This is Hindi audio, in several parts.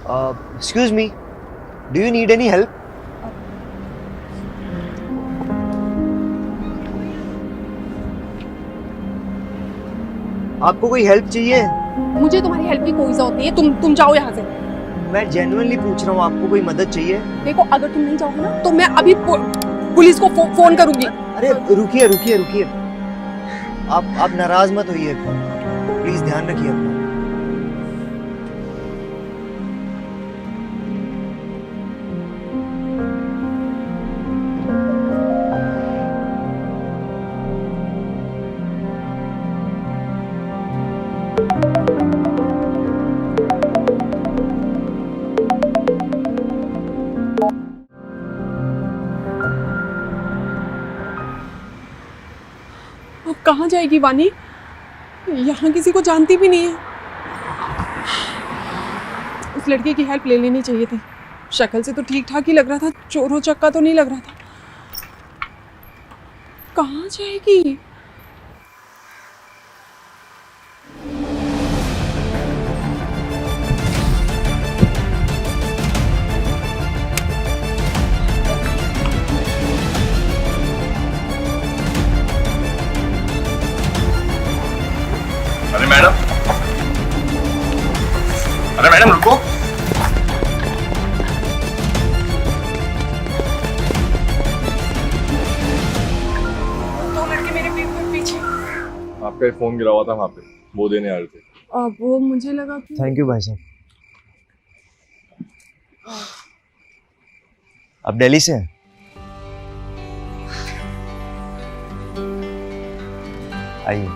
Excuse me, do you need any help? आपको कोई हेल्प चाहिए? मुझे तुम्हारी हेल्प की कोई जरूरत नहीं है। तुम जाओ यहाँ से। मैं जेन्युइनली पूछ रहा हूँ, आपको कोई मदद चाहिए? देखो, अगर तुम नहीं जाओगे ना तो मैं अभी पुलिस को फोन करूंगी। अरे रुकिए रुकिए रुकिए, आप नाराज मत होइए, प्लीज ध्यान रखिए अपना। अब कहाँ जाएगी वानी? यहाँ किसी को जानती भी नहीं है। उस लड़के की हेल्प ले लेनी चाहिए थी। शक्ल से तो ठीक ठाक ही लग रहा था, चोर चक्का तो नहीं लग रहा था। कहाँ जाएगी? अरे मैडम, अरे मैडम रुको। दो लड़के मेरे पीछे। आपका एक फोन गिरा हुआ था वहाँ पे, वो देने आ रहे थे। वो मुझे लगा कि थैंक यू भाई साहब। आप दिल्ली से हैं? आइए।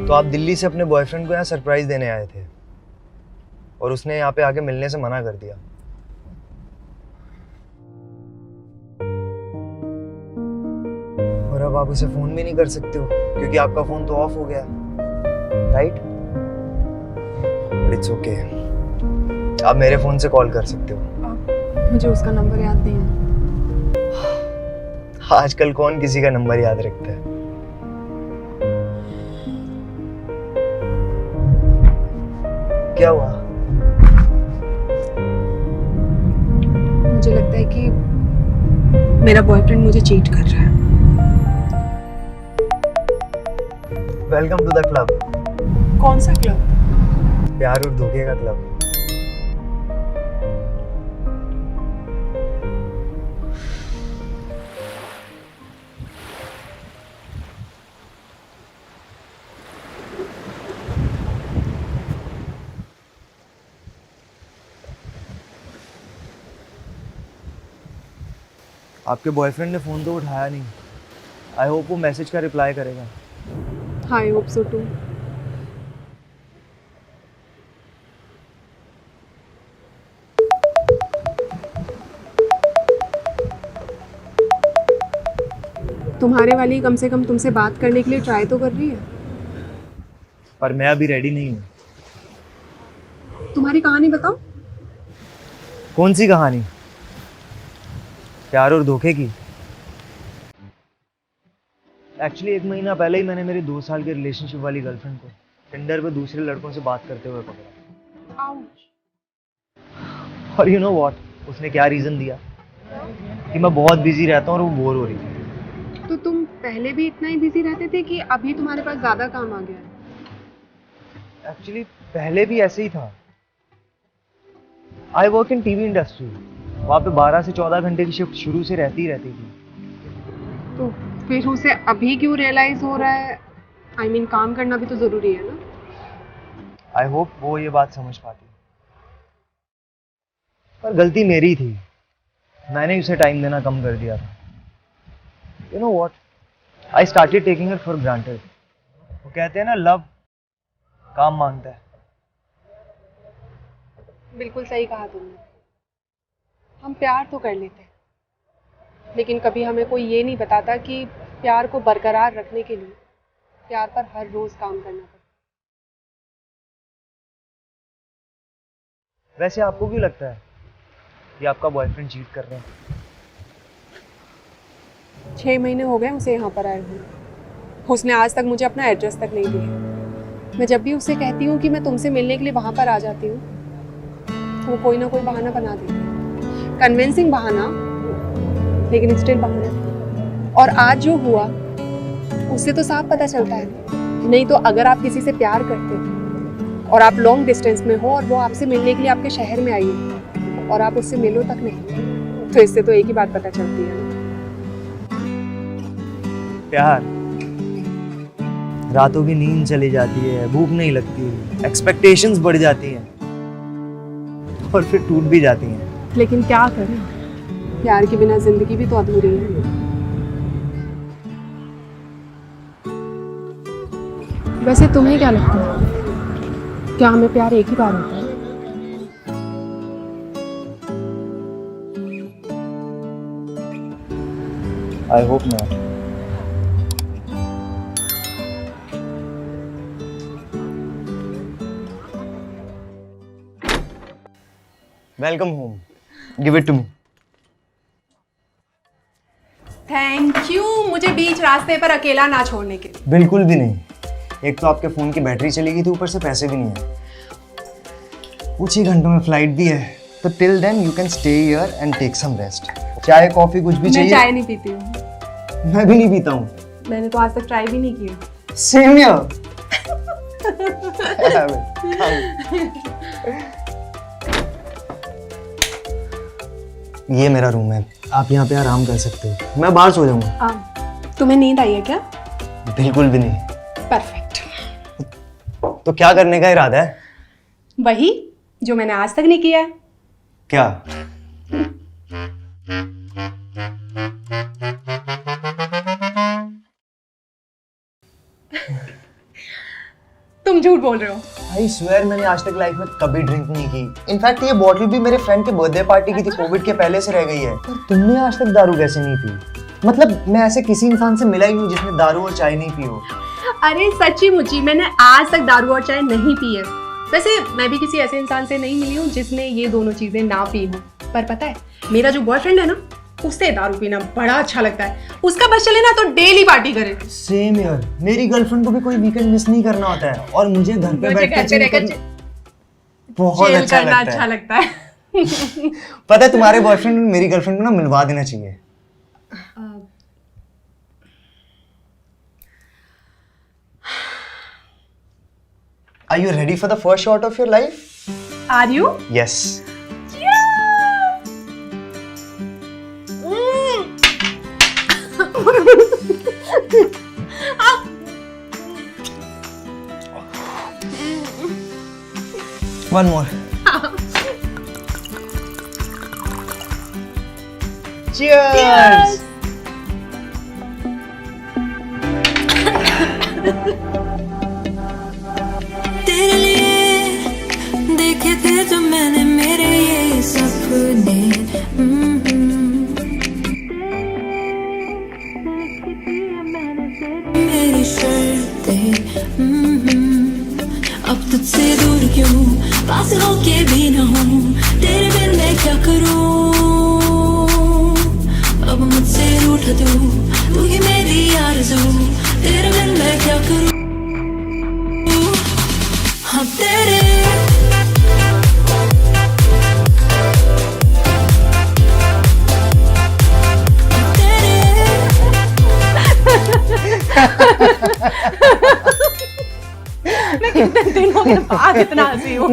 तो आप दिल्ली से अपने बॉयफ्रेंड को यहाँ सरप्राइज देने आए थे और उसने यहाँ पे आके मिलने से मना कर दिया। और अब आप उसे फोन भी नहीं कर सकते हो क्योंकि आपका फोन तो ऑफ हो गया, राइट? इट्स ओके, आप मेरे फोन से कॉल कर सकते हो। मुझे उसका नंबर याद नहीं है। आजकल कौन किसी का नंबर याद रखता है? क्या हुआ? मुझे लगता है कि मेरा बॉयफ्रेंड मुझे चीट कर रहा है। Welcome to the club. कौन सा क्लब? प्यार और धोखे का क्लब। आपके बॉयफ्रेंड ने फोन तो उठाया नहीं। आई होप वो मैसेज का रिप्लाई करेगा। I hope so too. तुम्हारे वाली कम से कम तुमसे बात करने के लिए ट्राई तो कर रही है। पर मैं अभी रेडी नहीं हूँ। तुम्हारी कहानी बताओ। कौन सी कहानी? प्यार और धोखे की? एक्चुअली 1 महीना पहले ही मैंने मेरी 2 साल के रिलेशनशिप वाली गर्लफ्रेंड को टिंडर पे दूसरे लड़कों से बात करते हुए पकड़ा। और यू नो व्हाट, उसने क्या रीजन दिया कि मैं बहुत बिजी रहता हूँ और वो बोर हो रही थी। तो तुम पहले भी इतना ही बिजी रहते थे कि अभी तुम्हारे पास ज्यादा काम आ गया है? एक्चुअली पहले भी ऐसे ही था। I work in TV industry, वहाँ पे 12 से 14 घंटे की शिफ्ट शुरू से रहती ही रहती थी। तो फिर उसे अभी क्यों रियलाइज हो रहा है? आई मीन काम करना भी तो जरूरी है ना। आई होप वो ये बात समझ पाती। पर गलती मेरी थी, मैंने उसे टाइम देना कम कर दिया था। You know what, I started taking it for granted. वो कहते हैं ना, लव काम मांगता है। बिल्कुल सही कहा तुमने। हम प्यार तो कर लेते हैं, लेकिन कभी हमें कोई ये नहीं बताता कि प्यार को बरकरार रखने के लिए प्यार पर हर रोज काम करना पड़ता है। वैसे आपको क्यों लगता है कि आपका बॉयफ्रेंड चीट कर रहा है? 6 महीने हो गए उसे यहाँ पर आए हुए। उसने आज तक मुझे अपना एड्रेस तक नहीं दिया। मैं जब भी उसे कहती हूँ कि मैं तुमसे मिलने के लिए वहाँ पर आ जाती हूँ, वो कोई ना कोई बहाना बना देती है। कन्विंसिंग बहाना, लेकिन स्टिल बहाना। और आज जो हुआ उससे तो साफ पता चलता है। नहीं तो अगर आप किसी से प्यार करते और आप लॉन्ग डिस्टेंस में हो और वो आपसे मिलने के लिए आपके शहर में आई है और आप उससे मिलो तक नहीं, तो इससे तो एक ही बात पता चलती है, प्यार। रातों की नींद चली जाती है, भूख नहीं लगती, एक्सपेक्टेशंस बढ़ जाती हैं और फिर टूट भी जाती हैं। लेकिन क्या करें, प्यार के बिना जिंदगी भी तो अधूरी है। वैसे तुम्हें क्या लगता है, क्या हमें प्यार एक ही बार होता है? I hope not. Welcome home, give it to me. Thank you, मुझे बीच रास्ते पर अकेला ना छोड़ने के लिए। बिल्कुल भी नहीं। एक तो आपके फोन की बैटरी चली गई थी, ऊपर से पैसे भी नहीं है। कुछ ही घंटों में फ्लाइट भी है, तो till then you can stay here and take some rest. चाय कॉफी कुछ भी चाहिए? मैं चाय नहीं पीती हूँ। मैं भी नहीं पीता हूँ। मैंने तो आज तक ट्राई भी नहीं की। Same here. ये मेरा रूम है, आप यहाँ पे आराम कर सकते हो। मैं बाहर सो जाऊंगा। तुम्हें नींद आई है क्या? बिल्कुल भी नहीं। परफेक्ट। तो क्या करने का इरादा है? वही जो मैंने आज तक नहीं किया है। क्या? तुम झूठ बोल रहे हो। आई स्वेयर मैंने आज तक लाइफ में कभी ड्रिंक नहीं की। इनफैक्ट ये बॉटल भी मेरे फ्रेंड के बर्थडे पार्टी की थी, कोविड के पहले से रह गई है। पर तुमने आज तक दारू कैसे नहीं पी? मतलब मैं ऐसे किसी इंसान से मिला ही नहीं जिसने दारू और चाय नहीं पी हो। अरे सच्ची मुच्ची मैंने आज तक दारू और चाय नहीं पी है। वैसे मैं भी किसी ऐसे इंसान से नहीं मिली हूँ जिसने ये दोनों चीजें ना पी हो। पर पता है, मेरा जो बॉयफ्रेंड है ना, उसे दारू पीना बड़ा अच्छा लगता है। उसका बस चले ना तो डेली पार्टी करे। सेम यार, मेरी गर्लफ्रेंड को भी कोई वीकेंड मिस नहीं करना होता है और मुझे घर पे बैठकर बहुत अच्छा लगता है। पता है, तुम्हारे बॉयफ्रेंड और मेरी गर्लफ्रेंड को ना मिलवा देना चाहिए। Are you ready for the first shot of your life? Are you? Yes. One more. Cheers. तेरे लिए देखे थे जो मैंने मेरे ये सपने, मेरी शर्तें, अब तुझसे दूर क्यों, पास होके भी ना हूँ, तेरे बिन मैं क्या करूँ, अब मुझसे रूठ तू ही मेरी आरज़ू, तेरे बिन मैं क्या करूँ। हम तेरे मैं कितने दिनों के बाद इतना हंसी हूँ।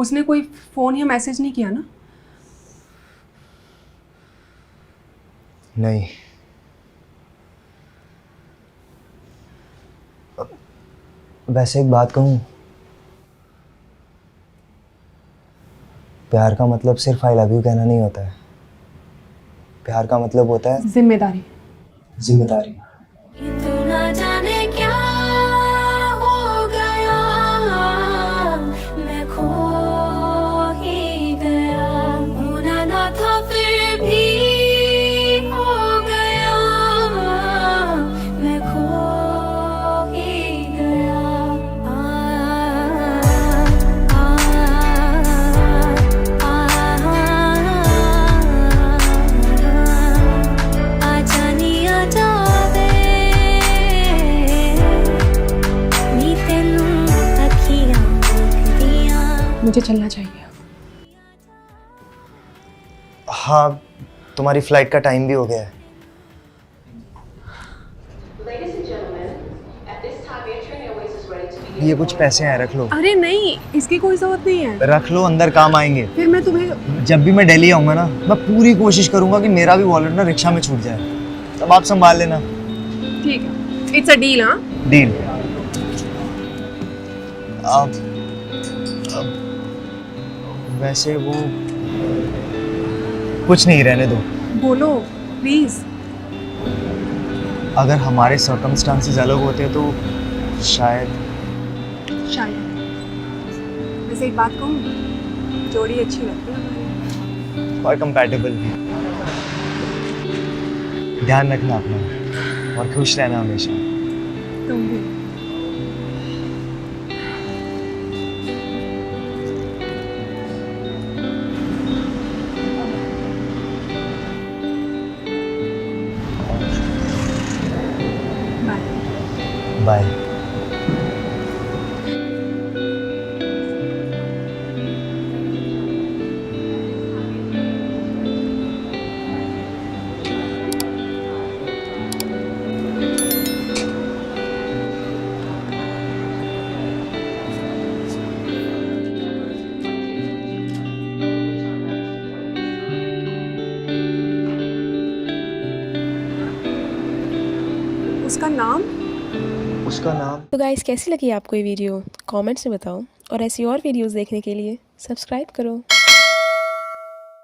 उसने कोई फोन या मैसेज नहीं किया ना? नहीं। वैसे एक बात कहूँ, प्यार का मतलब सिर्फ आई लव यू कहना नहीं होता है। प्यार का मतलब होता है जिम्मेदारी। जिम्मेदारी। तू ना जाने क्या हो गया, मैं खो ही गया, होना ना था फिर भी हो गया, मैं खो ही गया। आजा नी आजा वे, नी तेनू अखियां दियां। मुझे चलना चाहिए। हाँ, तुम्हारी फ्लाइट का टाइम भी हो गया है। ये कुछ पैसे हैं, रख लो। अरे नहीं, इसकी कोई जरूरत नहीं है। रख लो, अंदर काम आएंगे। फिर मैं तुम्हें जब भी मैं दिल्ली आऊंगा ना, मैं पूरी कोशिश करूंगा कि मेरा भी वॉलेट ना रिक्शा में छूट जाए। तब आप संभाल लेना। ठीक है, इट्स अ डील। हाँ, डील। अब वैसे वो कुछ नहीं, रहने दो। बोलो प्लीज। अगर हमारे सर्कमस्टांसेस अलग होते तो शायद शायद। वैसे एक बात कहूँ, जोड़ी अच्छी लगती है हमारी। और कंपैटिबल भी। ध्यान रखना अपना और खुश रहना हमेशा। तुम भी। बाय। बाय। उसका नाम? उसका नाम तो गाइस, कैसी लगी आपको ये वीडियो? कमेंट्स में बताओ, और ऐसी और वीडियोस देखने के लिए सब्सक्राइब करो।